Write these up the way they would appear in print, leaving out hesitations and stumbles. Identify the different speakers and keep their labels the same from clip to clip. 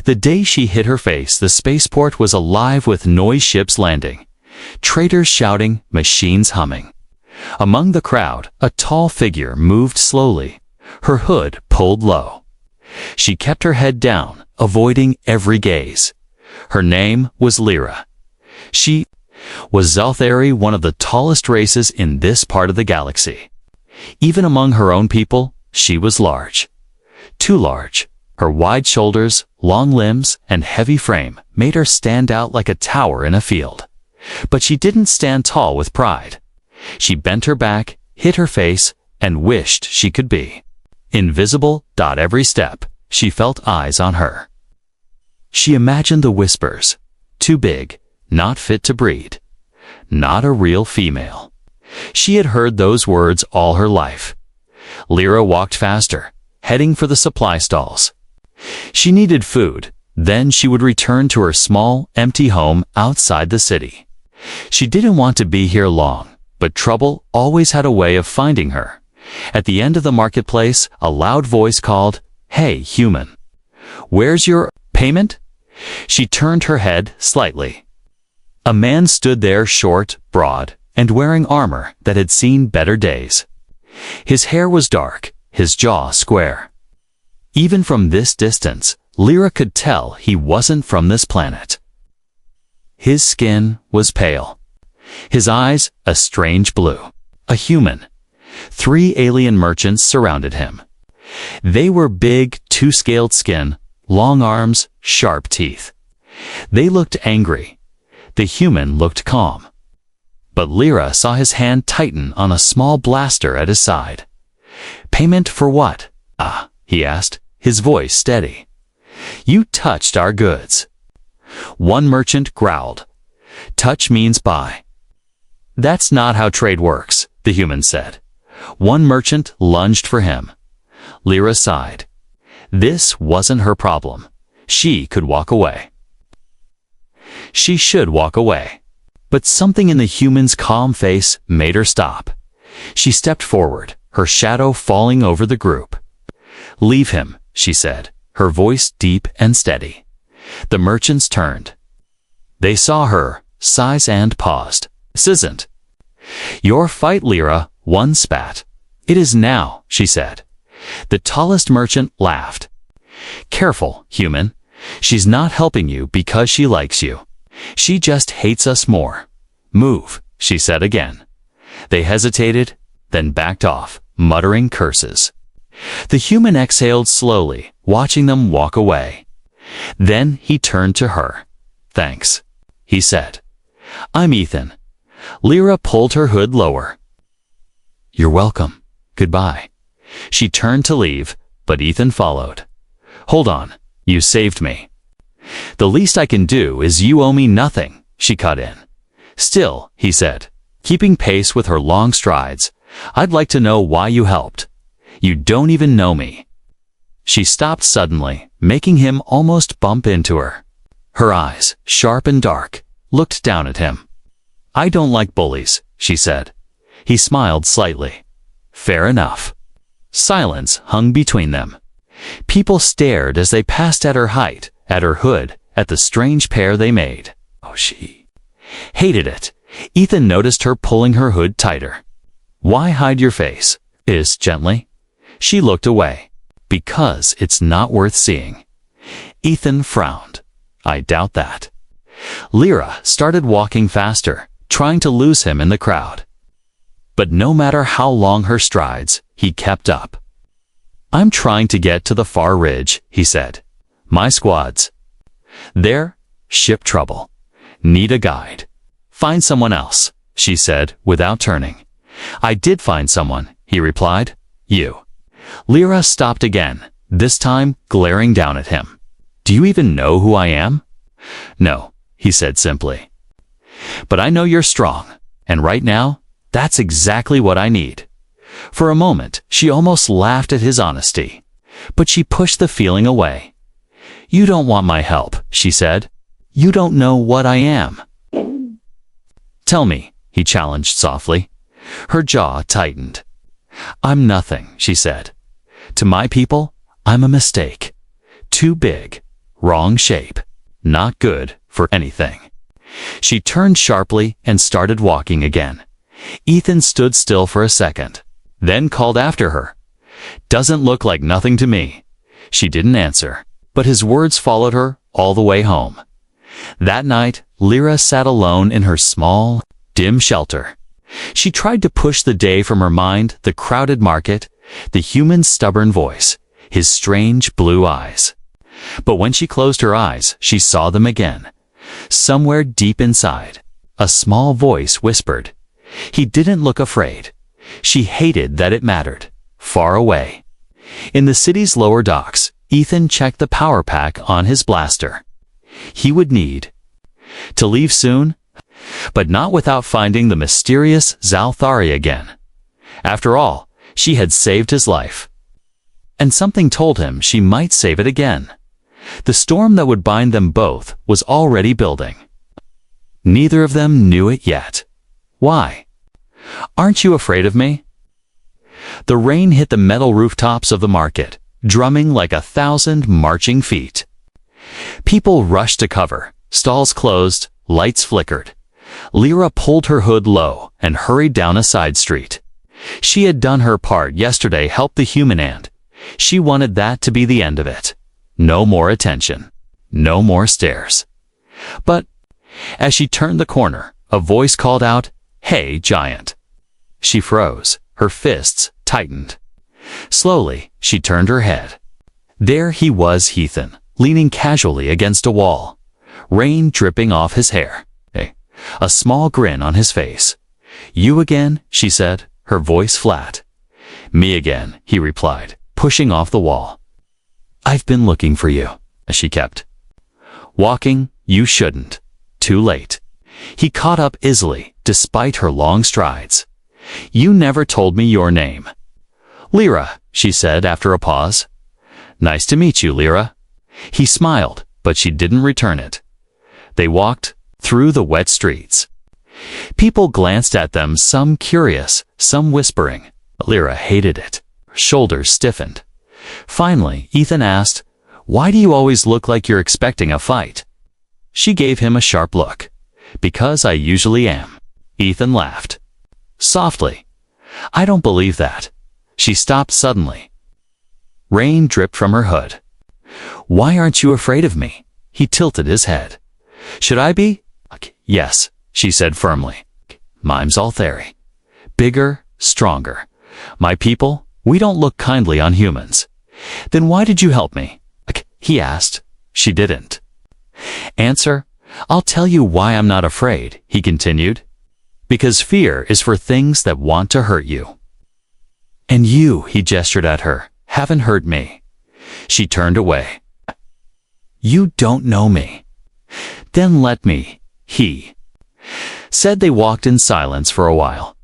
Speaker 1: The day she hit her face, the spaceport was alive with noise ships landing, traders shouting, machines humming. Among the crowd, a tall figure moved slowly, her hood pulled low. She kept her head down, avoiding every gaze. Her name was Lyra. She was Zelthari, one of the tallest races in this part of the galaxy. Even among her own people, she was large. Too large. Her wide shoulders, long limbs, and heavy frame made her stand out like a tower in a field. But she didn't stand tall with pride. She bent her back, hid her face, and wished she could be invisible. Every step, she felt eyes on her. She imagined the whispers. Too big, not fit to breed, not a real female. She had heard those words all her life. Lyra walked faster, heading for the supply stalls. She needed food, then she would return to her small, empty home outside the city. She didn't want to be here long, but trouble always had a way of finding her. At the end of the marketplace, a loud voice called, "Hey, human. Where's your payment?" She turned her head slightly. A man stood there, short, broad, and wearing armor that had seen better days. His hair was dark, his jaw square. Even from this distance, Lyra could tell he wasn't from this planet. His skin was pale. His eyes a strange blue. A human. 3 alien merchants surrounded him. They were big, two-scaled skin, long arms, sharp teeth. They looked angry. The human looked calm. But Lyra saw his hand tighten on a small blaster at his side. "Payment for what?" He asked, his voice steady. "You touched our goods." One merchant growled. "Touch means buy." "That's not how trade works," the human said. One merchant lunged for him. Lyra sighed. This wasn't her problem. She could walk away. She should walk away. But something in the human's calm face made her stop. She stepped forward, her shadow falling over the group. "Leave him," she said, her voice deep and steady. The merchants turned. They saw her, sighs and paused. "This isn't your fight, Lyra," one spat. "It is now," she said. The tallest merchant laughed. "Careful, human. She's not helping you because she likes you. She just hates us more." "Move," she said again. They hesitated, then backed off, muttering curses. The human exhaled slowly, watching them walk away. Then he turned to her. "Thanks," he said. "I'm Ethan." Lyra pulled her hood lower. "You're welcome. Goodbye." She turned to leave, but Ethan followed. "Hold on. You saved me." "The least I can do is you owe me nothing," she cut in. "Still," he said, keeping pace with her long strides, "I'd like to know why you helped. You don't even know me." She stopped suddenly, making him almost bump into her. Her eyes, sharp and dark, looked down at him. "I don't like bullies," she said. He smiled slightly. "Fair enough." Silence hung between them. People stared as they passed at her height, at her hood, at the strange pair they made. She hated it. Ethan noticed her pulling her hood tighter. "Why hide your face?" Gently. She looked away. "Because it's not worth seeing." Ethan frowned. "I doubt that." Lyra started walking faster, trying to lose him in the crowd. But no matter how long her strides, he kept up. "I'm trying to get to the far ridge," he said. "My squad's there. Ship trouble. Need a guide." "Find someone else," she said without turning. "I did find someone," he replied. "You." Lyra stopped again, this time glaring down at him. "Do you even know who I am?" "No," he said simply. "But I know you're strong, and right now, that's exactly what I need." For a moment, she almost laughed at his honesty, but she pushed the feeling away. "You don't want my help," she said. "You don't know what I am." "Tell me," he challenged softly. Her jaw tightened. "I'm nothing," she said. "To my people, I'm a mistake. Too big. wrong shape. Not good for anything. She turned sharply and started walking again. Ethan stood still for a second, then called after her. "Doesn't look like nothing to me." She didn't answer, but his words followed her all the way home. That night, Lyra sat alone in her small, dim shelter. She tried to push the day from her mind, the crowded market, the human's stubborn voice, his strange blue eyes. But when she closed her eyes, she saw them again. Somewhere deep inside, a small voice whispered. He didn't look afraid. She hated that it mattered. Far away. In the city's lower docks, Ethan checked the power pack on his blaster. He would need to leave soon, but not without finding the mysterious Zalthari again. After all, she had saved his life. And something told him she might save it again. The storm that would bind them both was already building. Neither of them knew it yet. Why? "Aren't you afraid of me?" The rain hit the metal rooftops of the market, drumming like 1,000 marching feet. People rushed to cover, stalls closed, lights flickered. Lyra pulled her hood low and hurried down a side street. She had done her part yesterday, helped the human ant. She wanted that to be the end of it. No more attention. No more stares. But as she turned the corner, a voice called out, "Hey, giant." She froze. Her fists tightened. Slowly, she turned her head. There he was, Ethan, leaning casually against a wall, rain dripping off his hair, a small grin on his face. "You again?" she said, her voice flat. "Me again," he replied, pushing off the wall. "I've been looking for you," she kept. "Walking, you shouldn't. Too late." He caught up easily, despite her long strides. "You never told me your name." "Lyra," she said after a pause. "Nice to meet you, Lyra." He smiled, but she didn't return it. They walked through the wet streets. People glanced at them, some curious, some whispering. Lyra hated it. Her shoulders stiffened. Finally, Ethan asked, "Why do you always look like you're expecting a fight?" She gave him a sharp look. "Because I usually am." Ethan laughed. Softly. "I don't believe that." She stopped suddenly. Rain dripped from her hood. "Why aren't you afraid of me?" He tilted his head. "Should I be?" "Yes," she said firmly. "I'm Zalthari. Bigger, stronger. My people, we don't look kindly on humans." "Then why did you help me?" he asked. She didn't answer. "I'll tell you why I'm not afraid," he continued. "Because fear is for things that want to hurt you. And you," he gestured at her, "haven't hurt me." She turned away. "You don't know me." "Then let me," he said. They walked in silence for a while.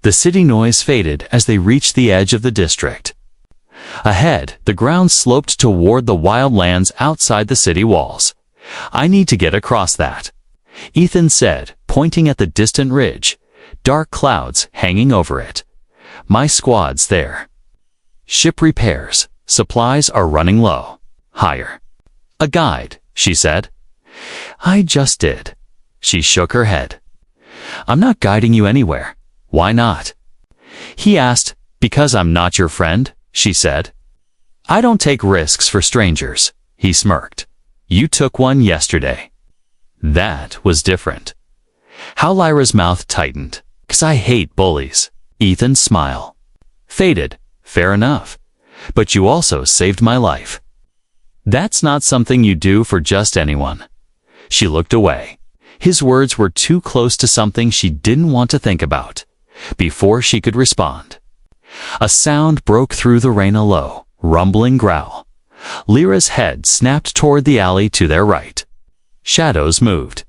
Speaker 1: The city noise faded as they reached the edge of the district. Ahead, the ground sloped toward the wild lands outside the city walls. "I need to get across that," Ethan said, pointing at the distant ridge, dark clouds hanging over it. "My squad's there. Ship repairs, supplies are running low. Higher." "A guide," she said. "I just did." She shook her head. "I'm not guiding you anywhere." "Why not?" he asked. "Because I'm not your friend," she said. "I don't take risks for strangers," he smirked. "You took one yesterday." That was different. How Lyra's mouth tightened. "'Cause I hate bullies." Ethan's smile faded. "Fair enough. But you also saved my life." "That's not something you do for just anyone." She looked away. His words were too close to something she didn't want to think about. Before she could respond, a sound broke through the rain, a low, rumbling growl. Lyra's head snapped toward the alley to their right. Shadows moved.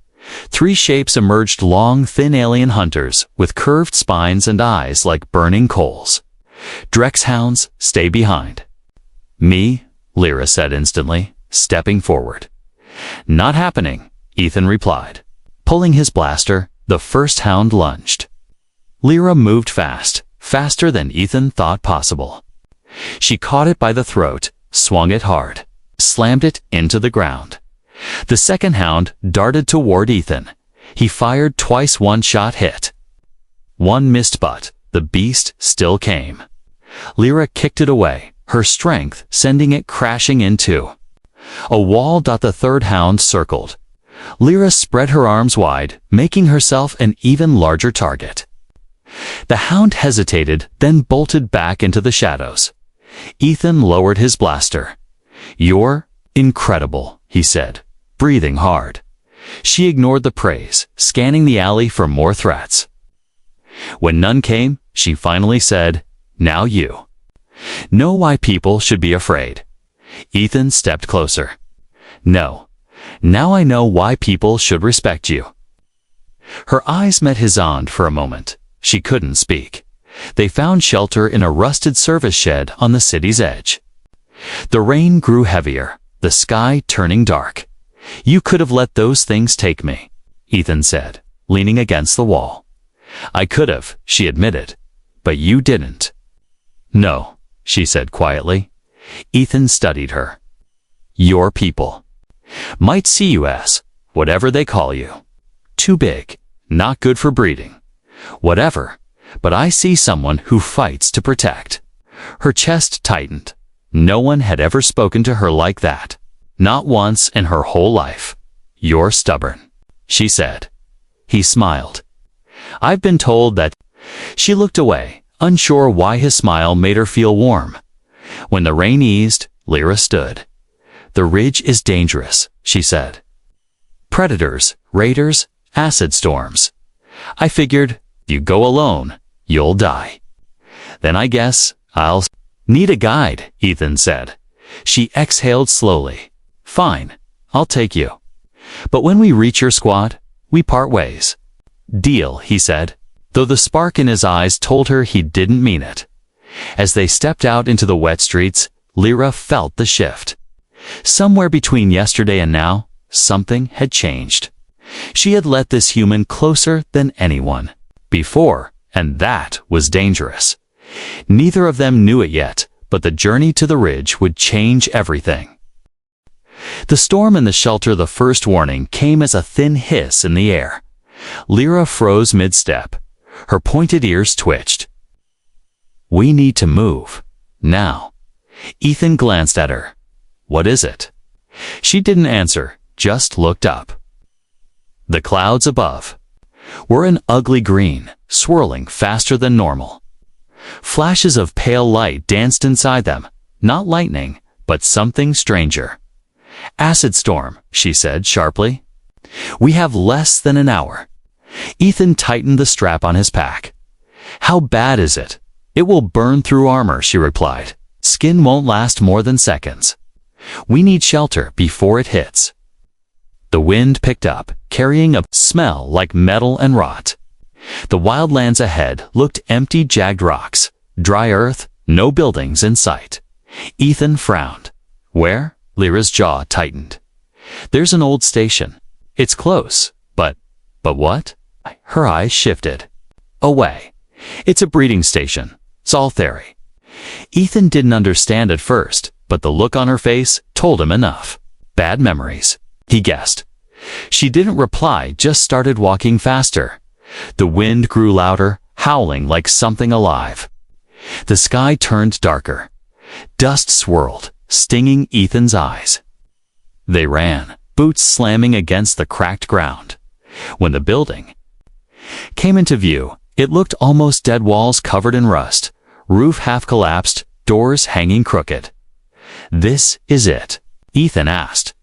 Speaker 1: 3 shapes emerged, long, thin alien hunters with curved spines and eyes like burning coals. "Drex hounds, stay behind." "Me?" Lyra said instantly, stepping forward. "Not happening," Ethan replied. Pulling his blaster, the first hound lunged. Lyra moved fast, faster than Ethan thought possible. She caught it by the throat, swung it hard. slammed it into the ground. The second hound darted toward Ethan. He fired twice. One shot hit. One missed, but the beast still came. Lyra kicked it away, her strength sending it crashing into a wall. The third hound circled. Lyra spread her arms wide, making herself an even larger target. The hound hesitated, then bolted back into the shadows. Ethan lowered his blaster. "You're incredible," he said, breathing hard. She ignored the praise, scanning the alley for more threats. When none came, she finally said, "Now you know why people should be afraid." Ethan stepped closer. "No. Now I know why people should respect you." Her eyes met his own for a moment. She couldn't speak. They found shelter in a rusted service shed on the city's edge. The rain grew heavier, the sky turning dark. "You could have let those things take me," Ethan said, leaning against the wall. "I could have," she admitted, "but you didn't." "No," she said quietly. Ethan studied her. "Your people might see you as whatever they call you. Too big, not good for breeding. Whatever, but I see someone who fights to protect." Her chest tightened. No one had ever spoken to her like that. Not once in her whole life. "You're stubborn," she said. He smiled. "I've been told that." She looked away, unsure why his smile made her feel warm. When the rain eased, Lyra stood. "The ridge is dangerous," she said. "Predators, raiders, acid storms. I figured, you go alone, you'll die. Then I guess I'll need a guide," Ethan said. She exhaled slowly. "Fine, I'll take you. But when we reach your squad, we part ways." "Deal," he said, though the spark in his eyes told her he didn't mean it. As they stepped out into the wet streets, Lyra felt the shift. Somewhere between yesterday and now, something had changed. She had let this human closer than anyone before, and that was dangerous. Neither of them knew it yet, but the journey to the ridge would change everything. The storm in the shelter. The first warning came as a thin hiss in the air. Lyra froze mid-step. Her pointed ears twitched. "We need to move. Now." Ethan glanced at her. "What is it?" She didn't answer, just looked up. The clouds above were an ugly green, swirling faster than normal. Flashes of pale light danced inside them, not lightning, but something stranger. "Acid storm," she said sharply. "We have less than an hour." Ethan tightened the strap on his pack. "How bad is it?" "It will burn through armor," she replied. "Skin won't last more than seconds. We need shelter before it hits." The wind picked up, carrying a smell like metal and rot. The wildlands ahead looked empty. Jagged rocks, dry earth, no buildings in sight. Ethan frowned. "Where?" Lyra's jaw tightened. "There's an old station. It's close, but what?" Her eyes shifted. "Away. It's a breeding station. Salthari." Ethan didn't understand at first, but the look on her face told him enough. "Bad memories," he guessed. She didn't reply, just started walking faster. The wind grew louder, howling like something alive. The sky turned darker. Dust swirled, stinging Ethan's eyes. They ran, boots slamming against the cracked ground. When the building came into view, it looked almost dead. Walls covered in rust, roof half collapsed, doors hanging crooked. "This is it?" Ethan asked.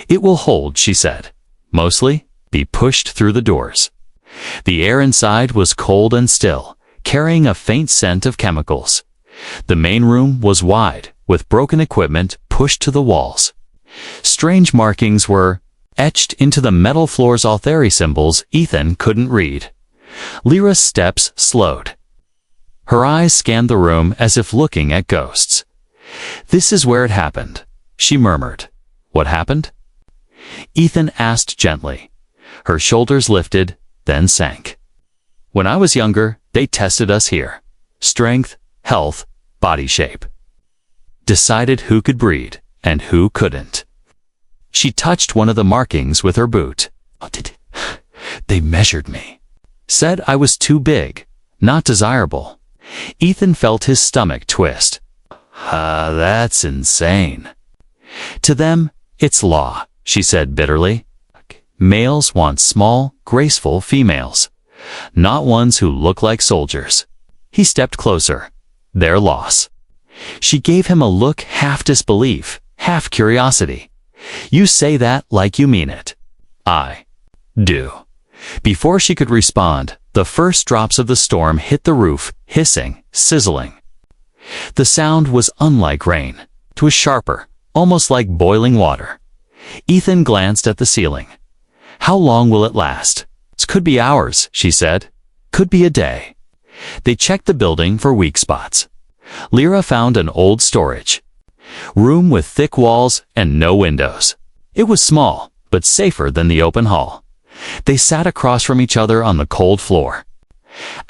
Speaker 1: "It will hold," she said. "Mostly be pushed through the doors." The air inside was cold and still, carrying a faint scent of chemicals. The main room was wide, with broken equipment pushed to the walls. Strange markings were etched into the metal floors. Althari symbols Ethan couldn't read. Lyra's steps slowed. Her eyes scanned the room as if looking at ghosts. "This is where it happened," she murmured. "What happened?" Ethan asked gently. Her shoulders lifted, then sank. "When I was younger, they tested us here. Strength, health, body shape. Decided who could breed and who couldn't. She touched one of the markings with her boot. They measured me. Said I was too big, not desirable. Ethan felt his stomach twist. That's insane. To them, it's law, she said bitterly. Males want small, graceful females, not ones who look like soldiers. He stepped closer. Their loss. She gave him a look half disbelief, half curiosity. You say that like you mean it. I do. Before she could respond, the first drops of the storm hit the roof, hissing, sizzling. The sound was unlike rain. It was sharper, almost like boiling water. Ethan glanced at the ceiling. How long will it last? It could be hours, she said. Could be a day. They checked the building for weak spots. Lyra found an old storage room with thick walls and no windows. It was small, but safer than the open hall. They sat across from each other on the cold floor.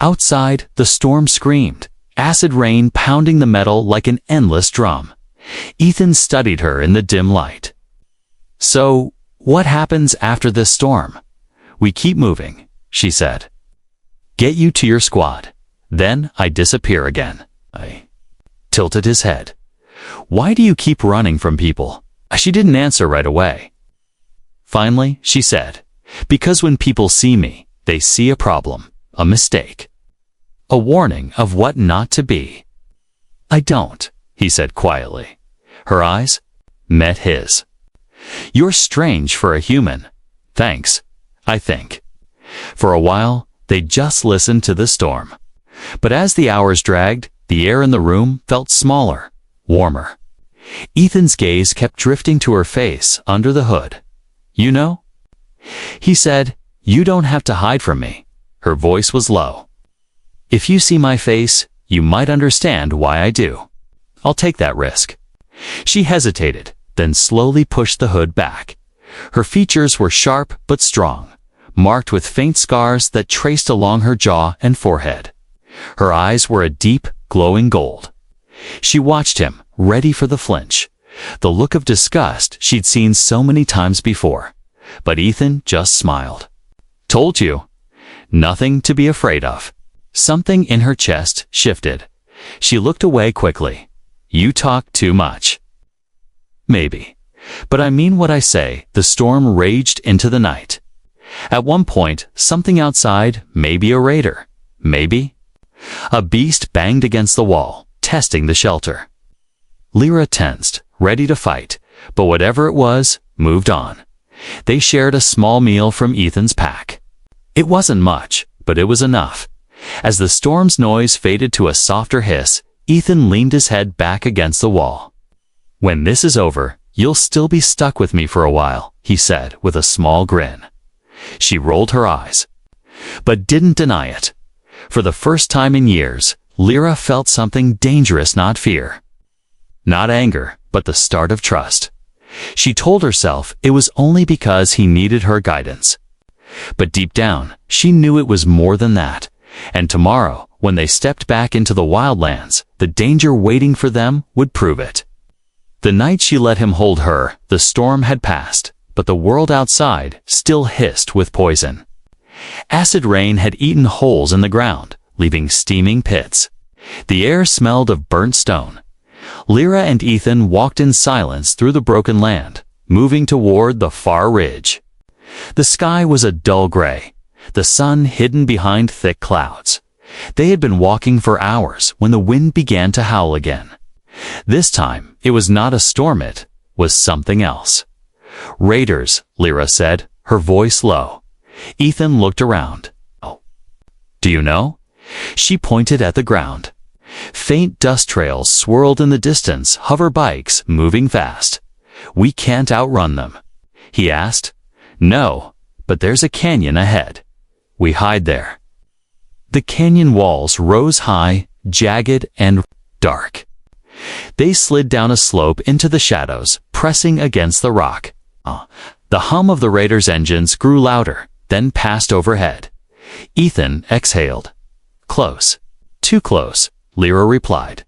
Speaker 1: Outside, the storm screamed, acid rain pounding the metal like an endless drum. Ethan studied her in the dim light. So, what happens after this storm? We keep moving, she said. Get you to your squad. Then I disappear again. I tilted his head. Why do you keep running from people? She didn't answer right away. Finally, she said, because when people see me, they see a problem, a mistake, a warning of what not to be. I don't, he said quietly. Her eyes met his. You're strange for a human. Thanks, I think. For a while, they just listened to the storm. But as the hours dragged, the air in the room felt smaller, warmer. Ethan's gaze kept drifting to her face under the hood. You know? He said, you don't have to hide from me. Her voice was low. If you see my face, you might understand why I do. I'll take that risk. She hesitated, then slowly pushed the hood back. Her features were sharp but strong, marked with faint scars that traced along her jaw and forehead. Her eyes were a deep, glowing gold. She watched him, ready for the flinch, the look of disgust she'd seen so many times before. But Ethan just smiled. Told you. Nothing to be afraid of. Something in her chest shifted. She looked away quickly. You talk too much. Maybe. But I mean what I say. The storm raged into the night. At one point, something outside, maybe a raider, maybe a beast, banged against the wall, testing the shelter. Lyra tensed, ready to fight, but whatever it was, moved on. They shared a small meal from Ethan's pack. It wasn't much, but it was enough. As the storm's noise faded to a softer hiss, Ethan leaned his head back against the wall. When this is over, you'll still be stuck with me for a while, he said with a small grin. She rolled her eyes, but didn't deny it. For the first time in years, Lyra felt something dangerous, not fear. Not anger, but the start of trust. She told herself it was only because he needed her guidance. But deep down, she knew it was more than that. And tomorrow, when they stepped back into the wildlands, the danger waiting for them would prove it. The night she let him hold her, the storm had passed, but the world outside still hissed with poison. Acid rain had eaten holes in the ground, leaving steaming pits. The air smelled of burnt stone. Lyra and Ethan walked in silence through the broken land, moving toward the far ridge. The sky was a dull gray, the sun hidden behind thick clouds. They had been walking for hours when the wind began to howl again. This time, it was not a storm, it was something else. Raiders, Lyra said, her voice low. Ethan looked around. Oh, do you know? She pointed at the ground. Faint dust trails swirled in the distance, hover bikes moving fast. We can't outrun them. He asked. No, but there's a canyon ahead. We hide there. The canyon walls rose high, jagged and dark. They slid down a slope into the shadows, pressing against the rock. The hum of the raiders' engines grew louder, then passed overhead. Ethan exhaled. Close. Too close, Lyra replied.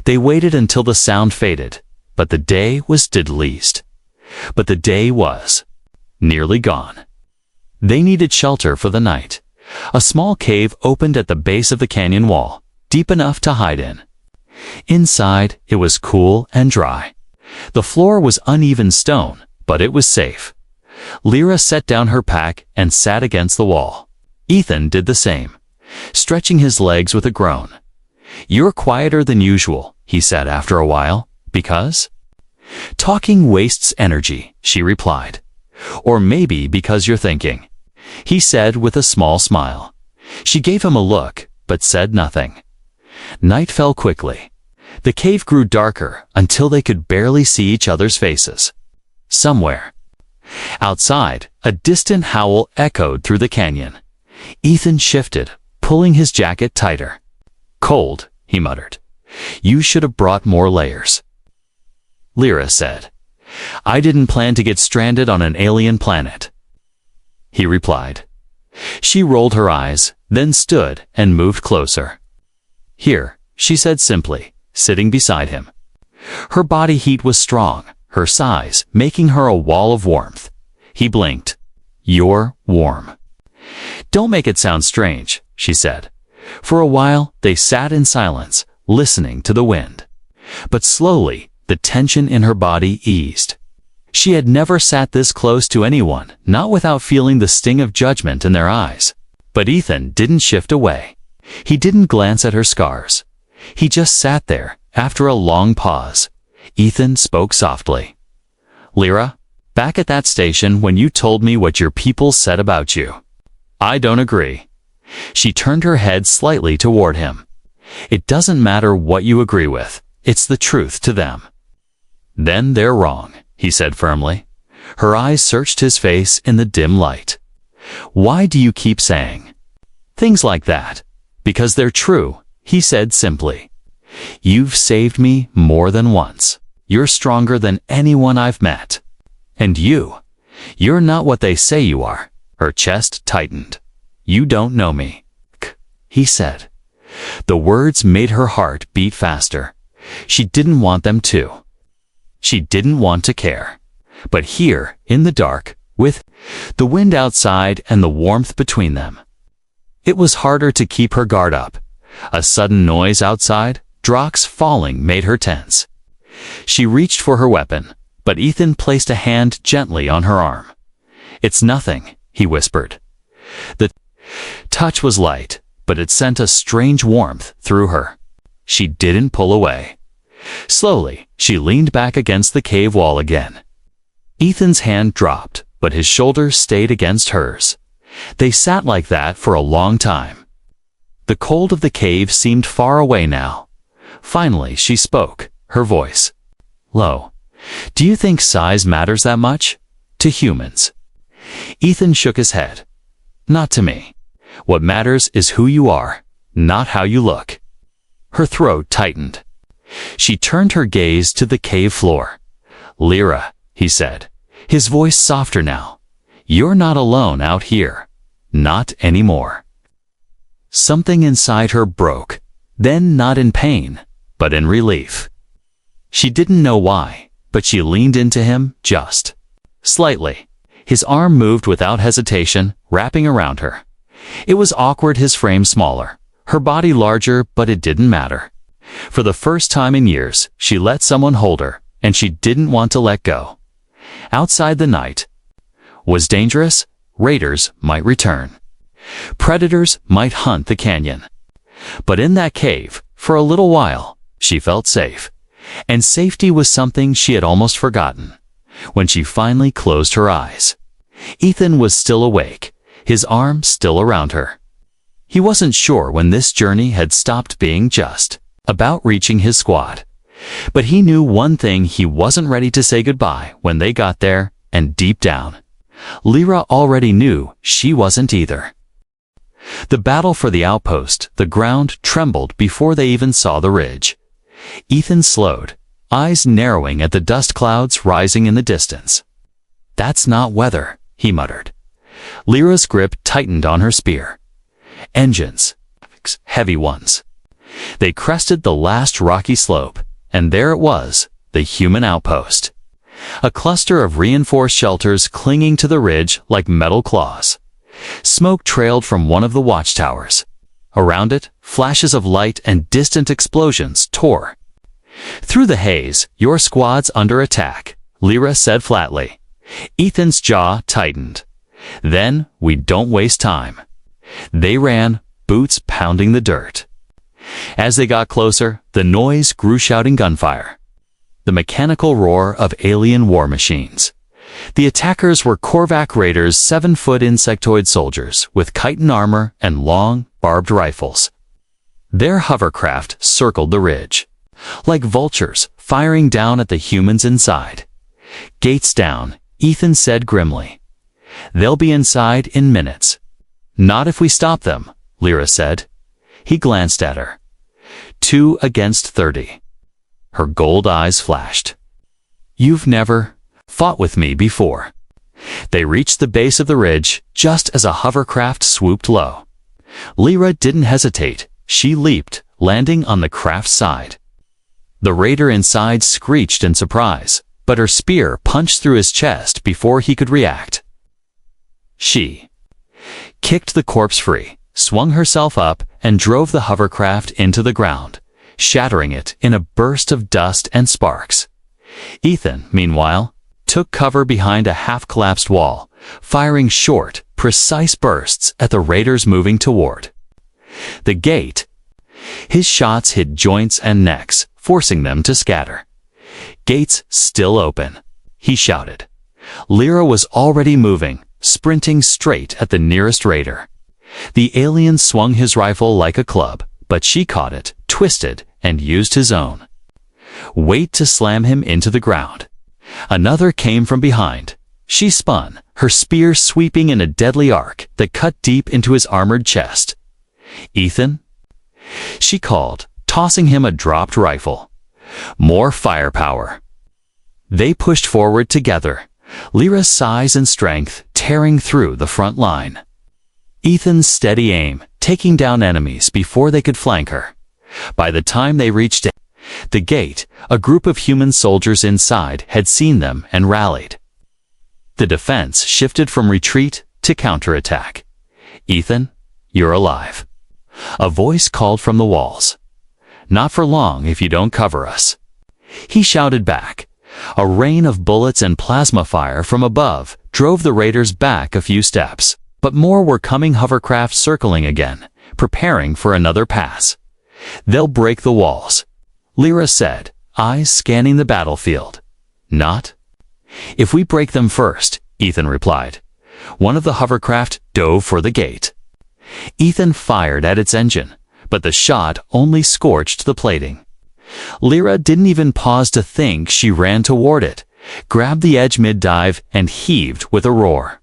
Speaker 1: They waited until the sound faded. but the day was diddleast. But the day was nearly gone. They needed shelter for the night. A small cave opened at the base of the canyon wall, deep enough to hide in. Inside, it was cool and dry. The floor was uneven stone, but it was safe. Lyra set down her pack and sat against the wall. Ethan did the same, stretching his legs with a groan. "You're quieter than usual," he said after a while. "Because?" "Talking wastes energy," she replied. "Or maybe because you're thinking," he said with a small smile. She gave him a look, but said nothing. Night fell quickly. The cave grew darker until they could barely see each other's faces. Somewhere outside, a distant howl echoed through the canyon. Ethan shifted, pulling his jacket tighter. "Cold," he muttered. "You should have brought more layers." Lyra said, "I didn't plan to get stranded on an alien planet," he replied. She rolled her eyes, then stood and moved closer. "Here," she said simply, sitting beside him. Her body heat was strong, her size making her a wall of warmth. He blinked. "You're warm." "Don't make it sound strange," she said. For a while, they sat in silence, listening to the wind. But slowly, the tension in her body eased. She had never sat this close to anyone, not without feeling the sting of judgment in their eyes. But Ethan didn't shift away. He didn't glance at her scars. He just sat there, after a long pause. Ethan spoke softly. "Lyra, back at that station when you told me what your people said about you, I don't agree." She turned her head slightly toward him. "It doesn't matter what you agree with. It's the truth to them." "Then they're wrong," he said firmly. Her eyes searched his face in the dim light. "Why do you keep saying things like that?" "Because they're true," he said simply. "You've saved me more than once. You're stronger than anyone I've met. And you're not what they say you are." Her chest tightened. "You don't know me," he said. The words made her heart beat faster. She didn't want them to. She didn't want to care. But here, in the dark, with the wind outside and the warmth between them, it was harder to keep her guard up. A sudden noise outside, drops falling, made her tense. She reached for her weapon, but Ethan placed a hand gently on her arm. "It's nothing," he whispered. The touch was light, but it sent a strange warmth through her. She didn't pull away. Slowly, she leaned back against the cave wall again. Ethan's hand dropped, but his shoulders stayed against hers. They sat like that for a long time. The cold of the cave seemed far away now. Finally, she spoke, her voice low. "Do you think size matters that much? To humans?" Ethan shook his head. "Not to me. What matters is who you are, not how you look." Her throat tightened. She turned her gaze to the cave floor. "Lyra," he said, his voice softer now. "You're not alone out here. Not anymore." Something inside her broke, then not in pain, but in relief. She didn't know why, but she leaned into him just slightly. His arm moved without hesitation, wrapping around her. It was awkward, his frame smaller, her body larger, but it didn't matter. For the first time in years, she let someone hold her, and she didn't want to let go. Outside, the night was dangerous. Raiders might return. Predators might hunt the canyon. But in that cave, for a little while, she felt safe. And safety was something she had almost forgotten. When she finally closed her eyes, Ethan was still awake, his arm still around her. He wasn't sure when this journey had stopped being just about reaching his squad. But he knew one thing: he wasn't ready to say goodbye when they got there, and deep down, Lyra already knew she wasn't either. The battle for the outpost, the ground trembled before they even saw the ridge. Ethan slowed, eyes narrowing at the dust clouds rising in the distance. "That's not weather," he muttered. Lyra's grip tightened on her spear. Engines, heavy ones. They crested the last rocky slope, and there it was, the human outpost. A cluster of reinforced shelters clinging to the ridge like metal claws. Smoke trailed from one of the watchtowers. Around it, flashes of light and distant explosions tore. "Through the haze, your squad's under attack," Lyra said flatly. Ethan's jaw tightened. "Then we don't waste time." They ran, boots pounding the dirt. As they got closer, the noise grew, shouting gunfire. The mechanical roar of alien war machines. The attackers were Korvac raiders, 7-foot insectoid soldiers with chitin armor and long, barbed rifles. Their hovercraft circled the ridge, like vultures firing down at the humans inside. "Gates down," Ethan said grimly. "They'll be inside in minutes." "Not if we stop them," Lyra said. He glanced at her. 2 against 30. Her gold eyes flashed. "You've never fought with me before." They reached the base of the ridge just as a hovercraft swooped low. Lyra didn't hesitate. She leaped, landing on the craft's side. The raider inside screeched in surprise, but her spear punched through his chest before he could react. She kicked the corpse free, swung herself up, and drove the hovercraft into the ground, shattering it in a burst of dust and sparks. Ethan, meanwhile, took cover behind a half-collapsed wall, firing short, precise bursts at the raiders moving toward the gate. His shots hit joints and necks, forcing them to scatter. "Gates still open," he shouted. Lyra was already moving, sprinting straight at the nearest raider. The alien swung his rifle like a club, but she caught it, twisted, and used his own weight to slam him into the ground. Another came from behind. She spun, her spear sweeping in a deadly arc that cut deep into his armored chest. "Ethan?" she called, tossing him a dropped rifle. More firepower. They pushed forward together, Lyra's size and strength tearing through the front line. Ethan's steady aim, taking down enemies before they could flank her. By the time they reached the gate, a group of human soldiers inside had seen them and rallied. The defense shifted from retreat to counterattack. "Ethan, you're alive." A voice called from the walls. "Not for long if you don't cover us," he shouted back. A rain of bullets and plasma fire from above drove the raiders back a few steps, but more were coming, hovercraft circling again, preparing for another pass. "They'll break the walls," Lyra said, eyes scanning the battlefield. "Not if we break them first," Ethan replied. One of the hovercraft dove for the gate. Ethan fired at its engine, but the shot only scorched the plating. Lyra didn't even pause to think. She ran toward it, grabbed the edge mid-dive, and heaved with a roar.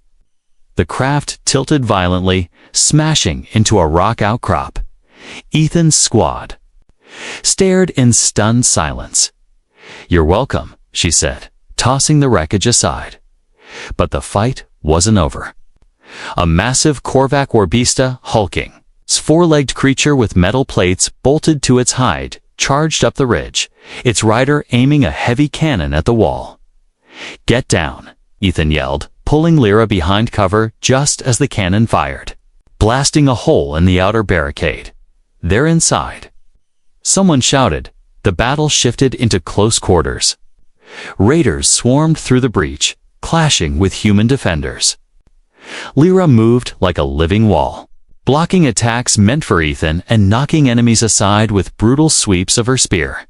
Speaker 1: The craft tilted violently, smashing into a rock outcrop. Ethan's squad stared in stunned silence. "You're welcome," she said, tossing the wreckage aside. But the fight wasn't over. A massive Korvac warbista, hulking, four-legged creature with metal plates bolted to its hide, charged up the ridge, its rider aiming a heavy cannon at the wall. "Get down," Ethan yelled, pulling Lyra behind cover just as the cannon fired, blasting a hole in the outer barricade. "They're inside." Someone shouted. The battle shifted into close quarters. Raiders swarmed through the breach, clashing with human defenders. Lyra moved like a living wall, blocking attacks meant for Ethan and knocking enemies aside with brutal sweeps of her spear.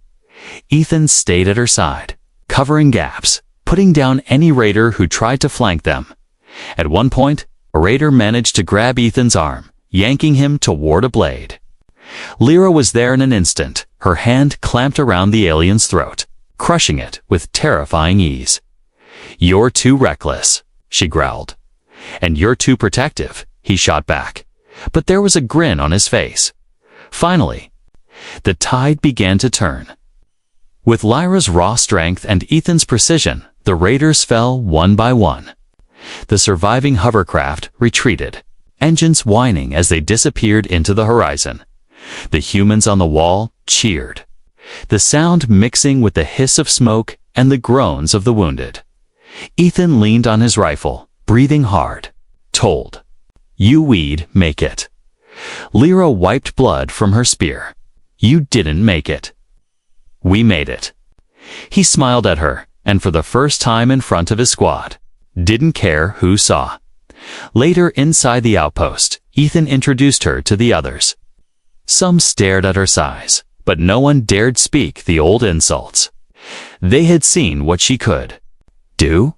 Speaker 1: Ethan stayed at her side, covering gaps, putting down any raider who tried to flank them. At one point, a raider managed to grab Ethan's arm, yanking him toward a blade. Lyra was there in an instant, her hand clamped around the alien's throat, crushing it with terrifying ease. "You're too reckless," she growled. "And you're too protective," he shot back. But there was a grin on his face. Finally, the tide began to turn. With Lyra's raw strength and Ethan's precision, the raiders fell one by one. The surviving hovercraft retreated, engines whining as they disappeared into the horizon. The humans on the wall cheered. the sound mixing with the hiss of smoke and the groans of the wounded. Ethan leaned on his rifle, breathing hard. Told. You weed make it. Lyra wiped blood from her spear. You didn't make it. We made it. He smiled at her, and for the first time in front of his squad, didn't care who saw. Later inside the outpost, Ethan introduced her to the others. Some stared at her size, but no one dared speak the old insults. They had seen what she could do.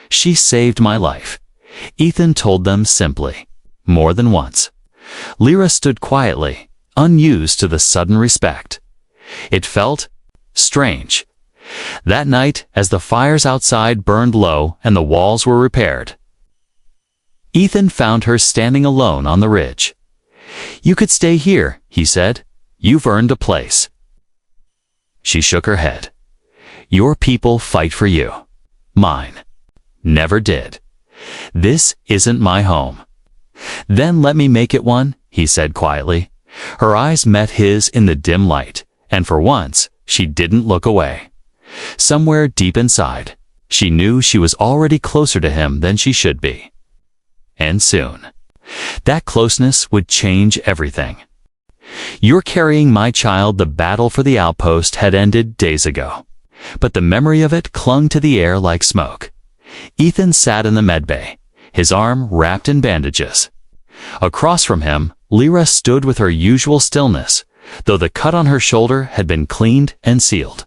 Speaker 1: She saved my life, Ethan told them simply, more than once. Lyra stood quietly, unused to the sudden respect. It felt strange. That night, as the fires outside burned low and the walls were repaired, Ethan found her standing alone on the ridge. You could stay here, he said. You've earned a place. She shook her head. Your people fight for you. Mine never did. This isn't my home. Then let me make it one, he said quietly. Her eyes met his in the dim light, and for once, she didn't look away. Somewhere deep inside, she knew she was already closer to him than she should be. And soon, that closeness would change everything. You're carrying my child. The battle for the outpost had ended days ago, but the memory of it clung to the air like smoke. Ethan sat in the medbay, his arm wrapped in bandages. Across from him, Lyra stood with her usual stillness, though the cut on her shoulder had been cleaned and sealed.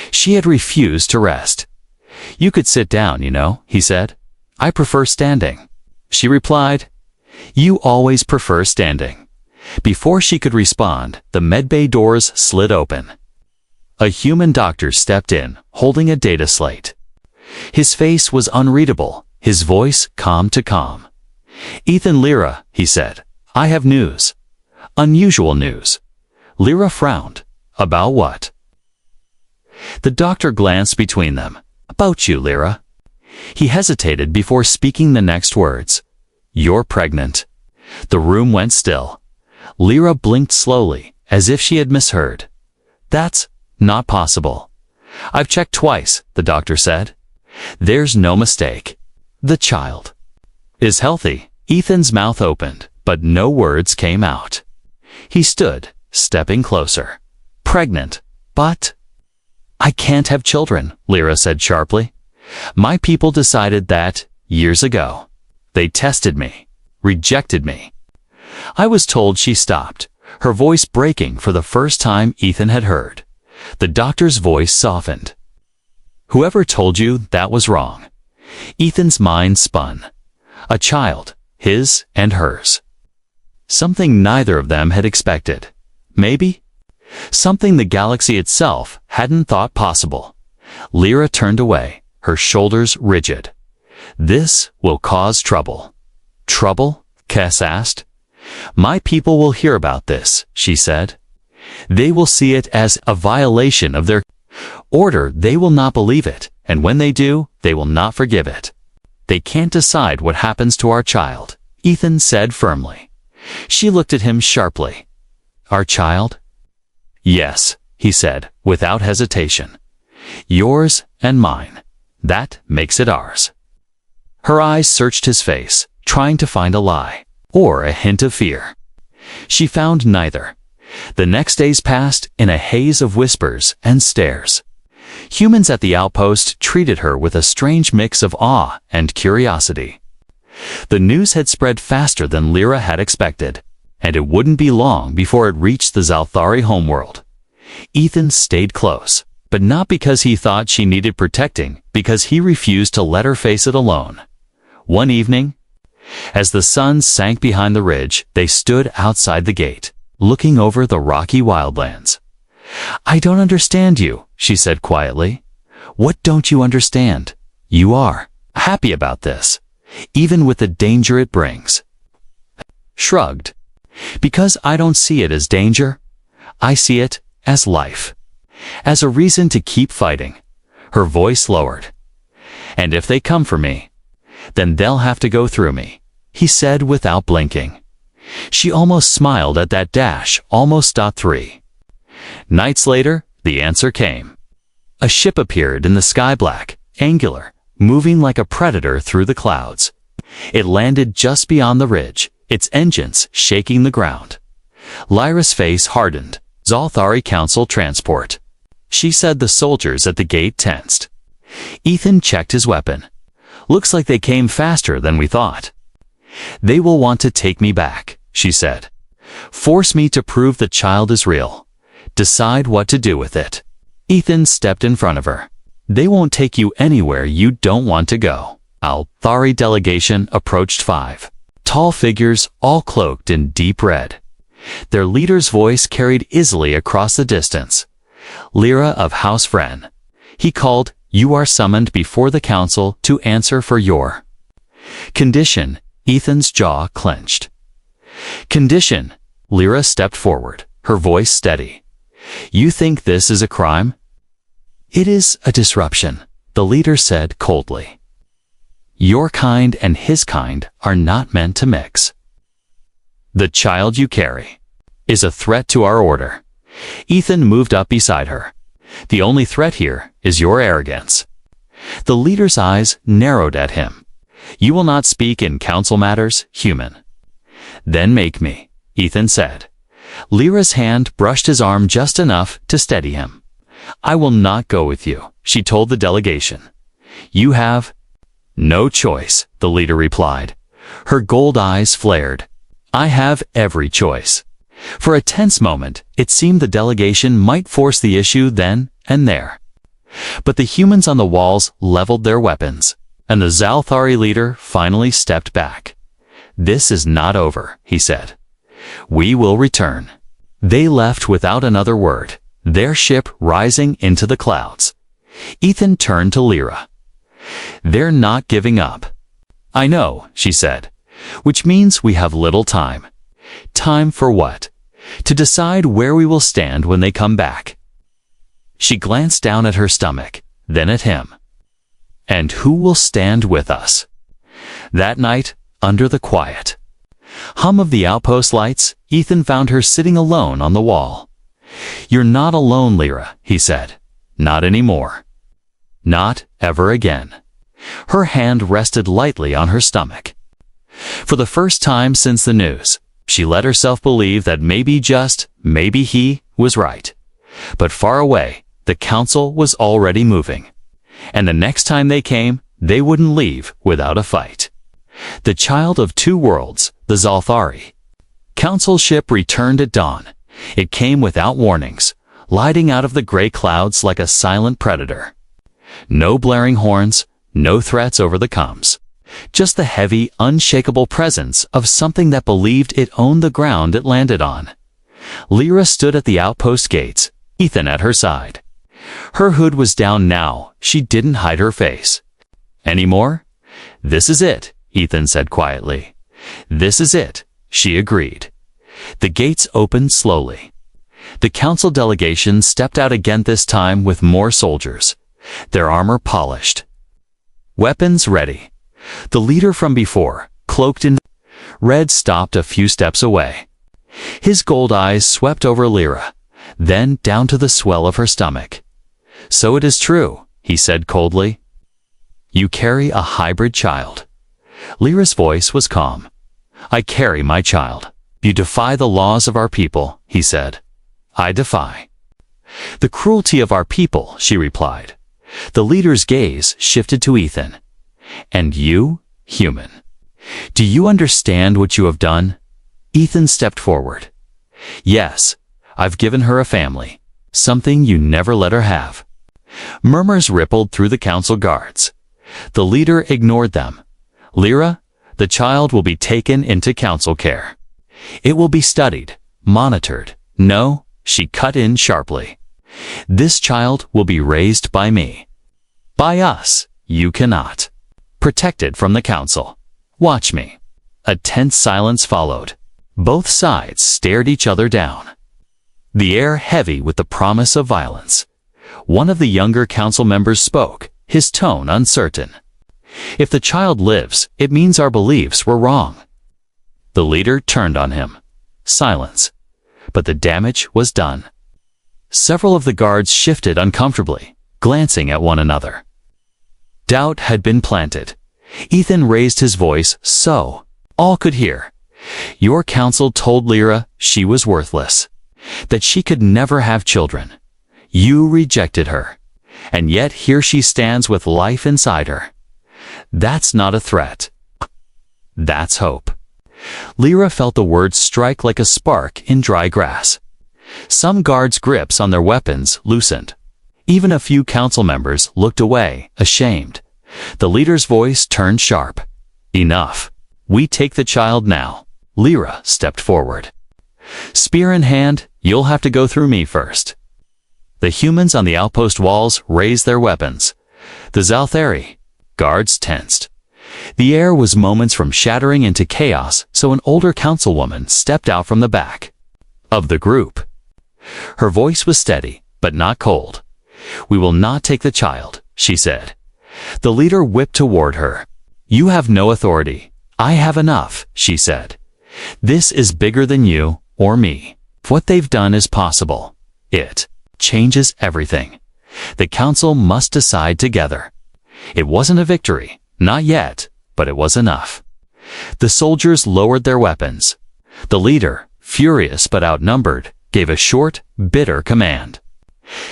Speaker 1: She had refused to rest. You could sit down, you know, he said. I prefer standing. She replied, You always prefer standing. Before she could respond, the medbay doors slid open. A human doctor stepped in, holding a data slate. His face was unreadable, his voice calm to calm. Ethan, Lyra, he said, I have news. Unusual news. Lyra frowned. About what? The doctor glanced between them. About you, Lyra. He hesitated before speaking the next words. You're pregnant. The room went still. Lyra blinked slowly, as if she had misheard. That's not possible. I've checked twice, the doctor said. There's no mistake. The child is healthy. Ethan's mouth opened, but no words came out. He stood, stepping closer. Pregnant, but... I can't have children, Lyra said sharply. My people decided that, years ago. They tested me, rejected me. I was told. She stopped, her voice breaking for the first time Ethan had heard. The doctor's voice softened. Whoever told you that was wrong. Ethan's mind spun. A child, his and hers. Something neither of them had expected. Maybe something the galaxy itself hadn't thought possible. Lyra turned away, her shoulders rigid. This will cause trouble. Trouble? Cass asked. My people will hear about this, she said. They will see it as a violation of their order. They will not believe it, and when they do, they will not forgive it. They can't decide what happens to our child, Ethan said firmly. She looked at him sharply. Our child? Yes, he said, without hesitation. Yours and mine. That makes it ours. Her eyes searched his face, trying to find a lie, or a hint of fear. She found neither. The next days passed in a haze of whispers and stares. Humans at the outpost treated her with a strange mix of awe and curiosity. The news had spread faster than Lyra had expected, and it wouldn't be long before it reached the Zalthari homeworld. Ethan stayed close, but not because he thought she needed protecting, because he refused to let her face it alone. One evening, as the sun sank behind the ridge, they stood outside the gate, looking over the rocky wildlands. I don't understand you, she said quietly. What don't you understand? You are happy about this, even with the danger it brings. Shrugged. Because I don't see it as danger. I see it as life. As a reason to keep fighting. Her voice lowered. And if they come for me, then they'll have to go through me, he said without blinking. She almost smiled at that dash, almost. 3 nights later, The answer came. A ship appeared in the sky, black, angular, moving like a predator through the clouds. It landed just beyond the ridge, its engines shaking the ground. Lyra's face hardened. Zalthari Council transport. She said. The soldiers at the gate tensed. Ethan checked his weapon. Looks like they came faster than we thought. They will want to take me back, she said. Force me to prove the child is real. Decide what to do with it. Ethan stepped in front of her. They won't take you anywhere you don't want to go. Zalthari delegation approached 5 tall figures, all cloaked in deep red. Their leader's voice carried easily across the distance. Lyra of House Vren. He called, you are summoned before the council to answer for your condition. Ethan's jaw clenched. Condition. Lyra stepped forward, her voice steady. You think this is a crime? It is a disruption, the leader said coldly. Your kind and his kind are not meant to mix. The child you carry is a threat to our order. Ethan moved up beside her. The only threat here is your arrogance. The leader's eyes narrowed at him. You will not speak in council matters, human. Then make me, Ethan said. Lyra's hand brushed his arm just enough to steady him. I will not go with you, she told the delegation. You have no choice, the leader replied. Her gold eyes flared. I have every choice. For a tense moment, it seemed the delegation might force the issue then and there. But the humans on the walls leveled their weapons, and the Zalthari leader finally stepped back. This is not over, he said. We will return. They left without another word, their ship rising into the clouds. Ethan turned to Lyra. They're not giving up. I know, she said, which means we have little time. Time for what? To decide where we will stand when they come back. She glanced down at her stomach, then at him. And who will stand with us? That night, under the quiet hum of the outpost lights, Ethan found her sitting alone on the wall. You're not alone, Lyra, he said. Not anymore. Not ever again. Her hand rested lightly on her stomach. For the first time since the news, she let herself believe that maybe he was right. But far away, the council was already moving. And the next time they came, they wouldn't leave without a fight. The child of two worlds, the Zalthari. Council ship returned at dawn. It came without warnings, gliding out of the gray clouds like a silent predator. No blaring horns, no threats over the comms. Just the heavy, unshakable presence of something that believed it owned the ground it landed on. Lyra stood at the outpost gates, Ethan at her side. Her hood was down now, she didn't hide her face. Any more? This is it, Ethan said quietly. This is it, she agreed. The gates opened slowly. The council delegation stepped out again, this time with more soldiers, their armor polished. Weapons ready. The leader from before, cloaked in red, stopped a few steps away. His gold eyes swept over Lyra, then down to the swell of her stomach. So it is true, he said coldly. You carry a hybrid child. Lyra's voice was calm. I carry my child. You defy the laws of our people, he said. I defy the cruelty of our people, she replied. The leader's gaze shifted to Ethan. And you, human, do you understand what you have done? Ethan stepped forward. Yes, I've given her a family, something you never let her have. Murmurs rippled through the council guards. The leader ignored them. Lyra, the child will be taken into council care. It will be studied, monitored. No, she cut in sharply. This child will be raised by me. By us, you cannot. Protected from the council. Watch me. A tense silence followed. Both sides stared each other down. The air heavy with the promise of violence. One of the younger council members spoke, his tone uncertain. If the child lives, it means our beliefs were wrong. The leader turned on him. Silence. But the damage was done. Several of the guards shifted uncomfortably, glancing at one another. Doubt had been planted. Ethan raised his voice so all could hear. Your counsel told Lyra she was worthless, that she could never have children. You rejected her, and yet here she stands with life inside her. That's not a threat. That's hope. Lyra felt the words strike like a spark in dry grass. Some guards' grips on their weapons loosened. Even a few council members looked away, ashamed. The leader's voice turned sharp. Enough. We take the child now. Lyra stepped forward. Spear in hand, you'll have to go through me first. The humans on the outpost walls raised their weapons. The Zalthari guards tensed. The air was moments from shattering into chaos, so an older councilwoman stepped out from the back of the group. Her voice was steady, but not cold. We will not take the child, she said. The leader whipped toward her. You have no authority. I have enough, she said. This is bigger than you or me. What they've done is possible. It changes everything. The council must decide together. It wasn't a victory, not yet, but it was enough. The soldiers lowered their weapons. The leader, furious but outnumbered, gave a short, bitter command.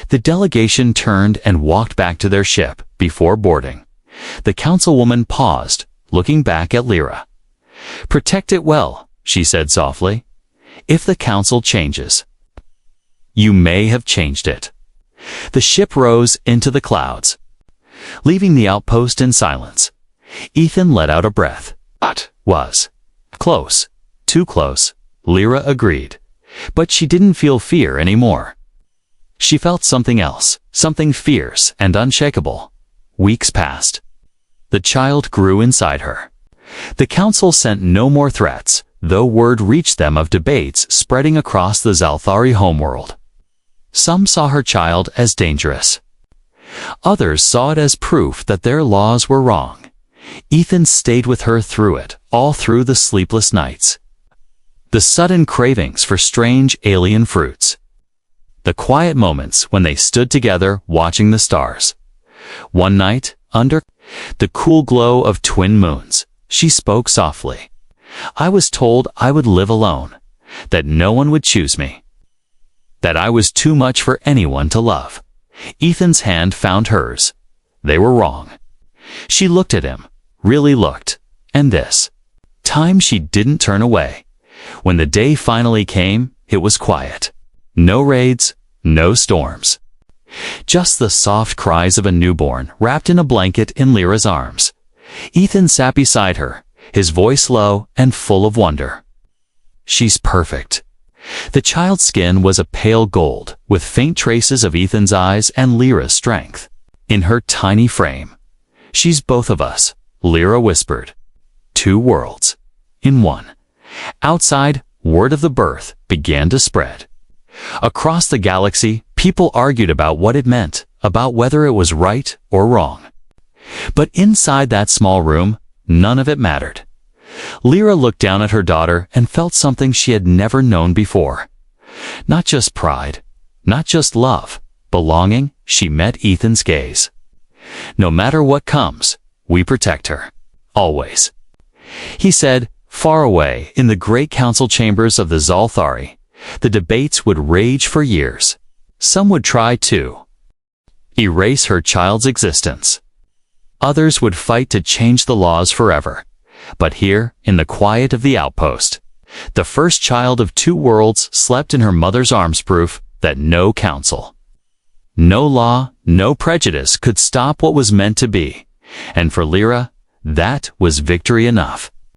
Speaker 1: The delegation turned and walked back to their ship before boarding. The councilwoman paused, looking back at Lyra. Protect it well, she said softly. If the council changes, you may have changed it. The ship rose into the clouds, leaving the outpost in silence. Ethan let out a breath. That was close, too close, Lyra agreed. But she didn't feel fear anymore. She felt something else, something fierce and unshakable. Weeks passed. The child grew inside her. The council sent no more threats, though word reached them of debates spreading across the Zalthari homeworld. Some saw her child as dangerous. Others saw it as proof that their laws were wrong. Ethan stayed with her through it, all through the sleepless nights. The sudden cravings for strange alien fruits. The quiet moments when they stood together watching the stars. One night, under the cool glow of twin moons, she spoke softly. I was told I would live alone, that no one would choose me, that I was too much for anyone to love. Ethan's hand found hers. They were wrong. She looked at him, really looked, and this time she didn't turn away. When the day finally came, it was quiet. No raids, no storms. Just the soft cries of a newborn wrapped in a blanket in Lyra's arms. Ethan sat beside her, his voice low and full of wonder. She's perfect. The child's skin was a pale gold, with faint traces of Ethan's eyes and Lyra's strength. In her tiny frame. She's both of us, Lyra whispered. Two worlds. In one. Outside, word of the birth began to spread. Across the galaxy, people argued about what it meant, about whether it was right or wrong. But inside that small room, none of it mattered. Lyra looked down at her daughter and felt something she had never known before. Not just pride, not just love, belonging. She met Ethan's gaze. No matter what comes, we protect her. Always. He said, far away in the great council chambers of the Zalthari, the debates would rage for years. Some would try to erase her child's existence. Others would fight to change the laws forever. But here, in the quiet of the outpost, the first child of two worlds slept in her mother's arms, proof that no council, no law, no prejudice could stop what was meant to be. And for Lyra, that was victory enough.